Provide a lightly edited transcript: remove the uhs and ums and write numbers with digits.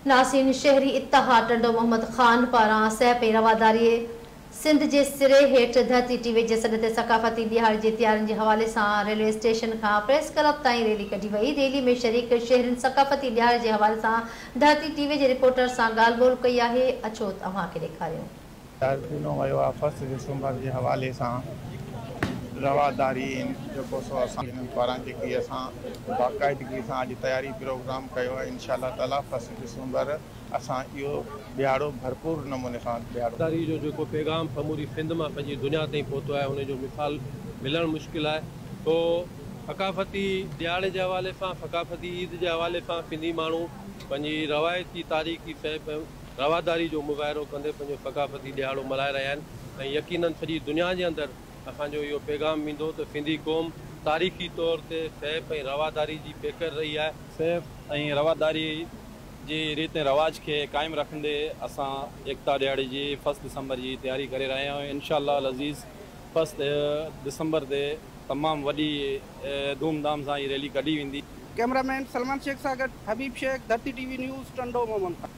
नासिन शहरी इत्तिहाद टंडो मोहम्मद खान पारां सह पे रवादारी सिंध जे सिरे हेठ धरती टीवी जे सॾ ते सकाफ़ती ॾियार जी तैयारियुनि जे हवाले सां रेलवे स्टेशन खां प्रेस क्लब ताईं रैली कढी वई। रैली में शरीक शहरनि सकाफ़ती ॾियार जे हवाले सां धरती टीवी जे रिपोर्टर सां ॻाल्हि ॿोल कई आहे। अचो तव्हांखे ॾेखारियूं। ॾिनो वियो आहे 1 दिसंबर जे हवाले सां रवादारी जेको सो असां पारां जेकी असां बाक़ाइदगी सां अॼु तयारी प्रोग्राम कयो आहे। इंशाअल्लाह ताला 1 दिसंबर असां इहो ॾियारो भरपूर नमूने सां रवादारी जो जेको पैगाम समूरी सिंध मां पंहिंजी दुनिया ताईं पहुतो आहे, उनजो मिसाल मिलणु मुश्किल आहे। तो सकाफ़ती ॾियारे जे हवाले सां, सकाफ़ती ईद जे हवाले सां सिंधी माण्हू पंहिंजी रवायती तारीख़ी रवादारी जो मुज़ाहिरो कंदे पंहिंजो सकाफ़ती ॾियारो मल्हाए रहिया आहिनि। ऐं यकीनन सॼी दुनिया जे अंदरि असांजो इहो पैगाम ईंदो त सिंधी क़ौम तारीख़ी तौर ते सैफ़ ऐं रवादारी जी पेकर रही आहे। सैफ़ ऐं रवादारी जी रीति रवाज खे क़ाइमु रखंदे असां एकता ॾियारे जी 1 दिसंबर जी तयारी करे रहिया आहियूं। इंशाअल्लाह अज़ीज़ 1 दिसंबर ते तमामु वॾी धूमधाम सां हीअ रैली कढी वेंदी। कैमरामैन सलमान शेख सां गॾु हबीब शेख, धरती टीवी न्यूज़, टंडो मोहम्मद।